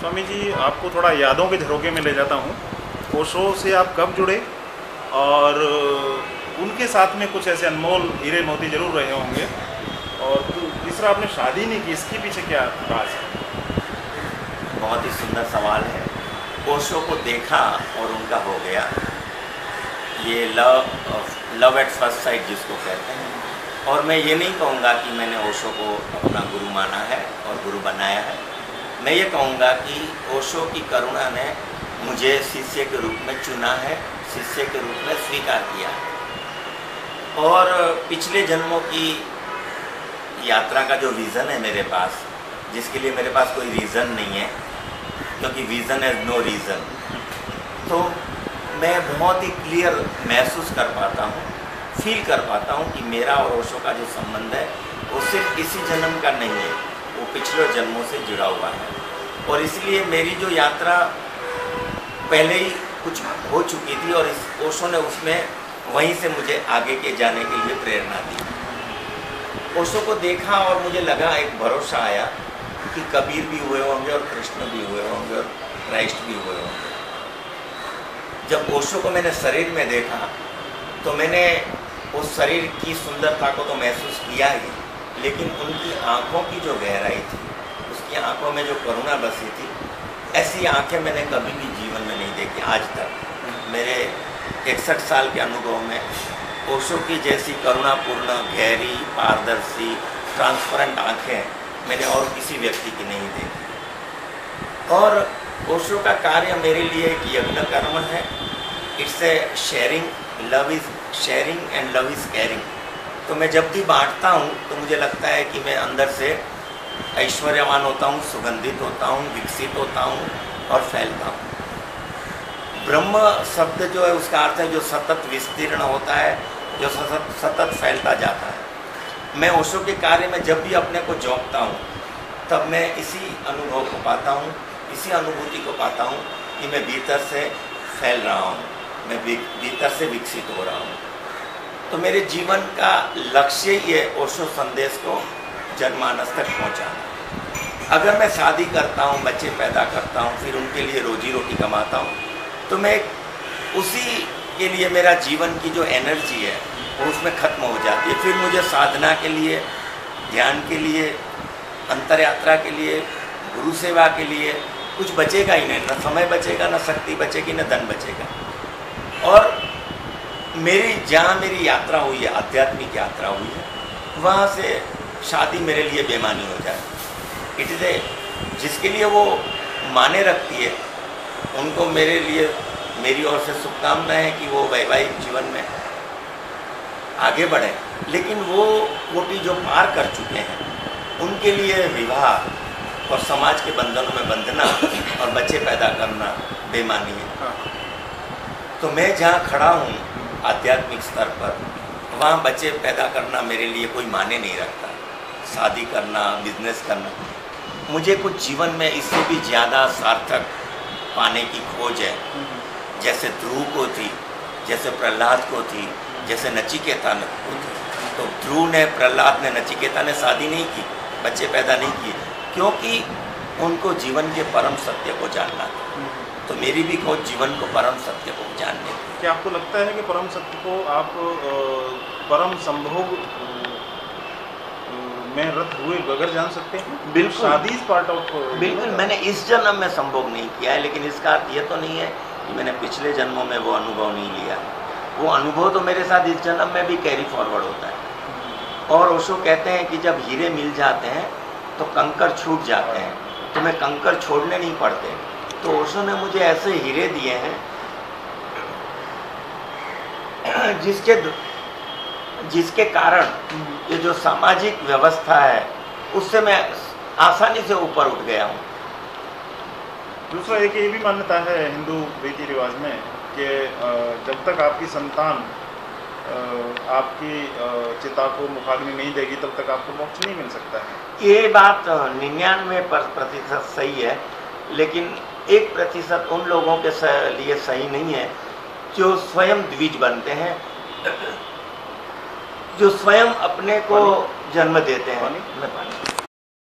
स्वामी जी, आपको थोड़ा यादों के झरोखे में ले जाता हूँ। ओशो से आप कब जुड़े और उनके साथ में कुछ ऐसे अनमोल हीरे मोती जरूर रहे होंगे। और तीसरा, आपने शादी नहीं की, इसके पीछे क्या राज है? बहुत ही सुंदर सवाल है। ओशो को देखा और उनका हो गया, ये लव एट फर्स्ट साइट जिसको कहते हैं। और मैं ये नहीं कहूँगा कि मैंने ओशो को अपना गुरु माना है और गुरु बनाया है। मैं ये कहूँगा कि ओशो की करुणा ने मुझे शिष्य के रूप में चुना है, शिष्य के रूप में स्वीकार किया है। और पिछले जन्मों की यात्रा का जो विज़न है मेरे पास, जिसके लिए मेरे पास कोई रीज़न नहीं है, क्योंकि विज़न हैज़ नो रीज़न, तो मैं बहुत ही क्लियर महसूस कर पाता हूँ, फील कर पाता हूँ कि मेरा और ओशो का जो संबंध है वो सिर्फ इसी जन्म का नहीं है, वो पिछले जन्मों से जुड़ा हुआ है। और इसलिए मेरी जो यात्रा पहले ही कुछ हो चुकी थी और इस ओशो ने उसमें वहीं से मुझे आगे के जाने के लिए प्रेरणा दी। ओशो को देखा और मुझे लगा, एक भरोसा आया कि कबीर भी हुए होंगे और कृष्ण भी हुए होंगे और क्राइस्ट भी हुए होंगे। जब ओशो को मैंने शरीर में देखा तो मैंने उस शरीर की सुंदरता को तो महसूस किया ही, लेकिन उनकी आँखों की जो गहराई थी, उसकी आँखों में जो करुणा बसी थी, ऐसी आँखें मैंने कभी भी जीवन में नहीं देखी आज तक। मेरे 61 साल के अनुभव में ओशो की जैसी करुणापूर्ण, गहरी, पारदर्शी, ट्रांसपेरेंट आँखें मैंने और किसी व्यक्ति की नहीं देखी। और ओशो का कार्य मेरे लिए एक यज्ञ कर्म है। It's a sharing, love is sharing and love is caring. तो मैं जब भी बांटता हूँ तो मुझे लगता है कि मैं अंदर से ऐश्वर्यवान होता हूँ, सुगंधित होता हूँ, विकसित होता हूँ और फैलता हूँ। ब्रह्म शब्द जो है उसका अर्थ है जो सतत विस्तीर्ण होता है, जो सतत फैलता जाता है। मैं ओशो के कार्य में जब भी अपने को जोंकता हूँ तब मैं इसी अनुभव को पाता हूँ, इसी अनुभूति को पाता हूँ कि मैं भीतर से फैल रहा हूँ, मैं भीतर से विकसित हो रहा हूँ। तो मेरे जीवन का लक्ष्य ये ओशो संदेश को जनमानस तक पहुँचाना। अगर मैं शादी करता हूँ, बच्चे पैदा करता हूँ, फिर उनके लिए रोजी रोटी कमाता हूँ, तो मैं उसी के लिए मेरा जीवन की जो एनर्जी है वो उसमें ख़त्म हो जाती है। फिर मुझे साधना के लिए, ध्यान के लिए, अंतर यात्रा के लिए, गुरु सेवा के लिए कुछ बचेगा ही नहीं। न समय बचेगा, न शक्ति बचेगी, न धन बचेगा। और जहाँ मेरी यात्रा हुई है, आध्यात्मिक यात्रा हुई है, वहाँ से शादी मेरे लिए बेमानी हो जाए। इट इज़ ए, जिसके लिए वो माने रखती है उनको मेरे लिए, मेरी ओर से शुभकामनाएं है कि वो वैवाहिक जीवन में आगे बढ़े। लेकिन वो कोटि जो पार कर चुके हैं उनके लिए विवाह और समाज के बंधनों में बंधना और बच्चे पैदा करना बेमानी है। तो मैं जहाँ खड़ा हूँ आध्यात्मिक स्तर पर, वहाँ बच्चे पैदा करना मेरे लिए कोई माने नहीं रखता। शादी करना, बिजनेस करना, मुझे कुछ जीवन में इससे भी ज़्यादा सार्थक पाने की खोज है। जैसे ध्रुव को थी, जैसे प्रहलाद को थी, जैसे नचिकेता को थी। तो ध्रुव ने, प्रहलाद ने, नचिकेता ने शादी नहीं की, बच्चे पैदा नहीं किए, क्योंकि उनको जीवन के परम सत्य को जानना था। तो मेरी भी खोज जीवन को परम सत्य को जानने की। क्या आपको लगता है कि परम सत्य को आप परम संभोग में रत हुए बगैर जान सकते हैं? बिल्कुल। शादी इज पार्ट ऑफ। बिल्कुल। मैंने इस जन्म में संभोग नहीं किया है, लेकिन इसका अर्थ ये तो नहीं है कि मैंने पिछले जन्मों में वो अनुभव नहीं लिया। वो अनुभव तो मेरे साथ इस जन्म में भी कैरी फॉरवर्ड होता है। और ओशो कहते हैं कि जब हीरे मिल जाते हैं तो कंकर छूट जाते हैं, तो मैं कंकर छोड़ने नहीं पड़ते। तो ओशो ने मुझे ऐसे हीरे दिए हैं जिसके कारण ये जो सामाजिक व्यवस्था है उससे मैं आसानी से ऊपर उठ गया हूँ। दूसरा एक ये भी मान्यता है हिंदू रीति रिवाज में कि जब तक आपकी संतान आपकी चिता को मुखाग्नि नहीं देगी तब तक आपको मोक्ष नहीं मिल सकता है। ये बात 99% सही है, लेकिन 1% उन लोगों के लिए सही नहीं है जो स्वयं द्विज बनते हैं, जो स्वयं अपने को जन्म देते हैं।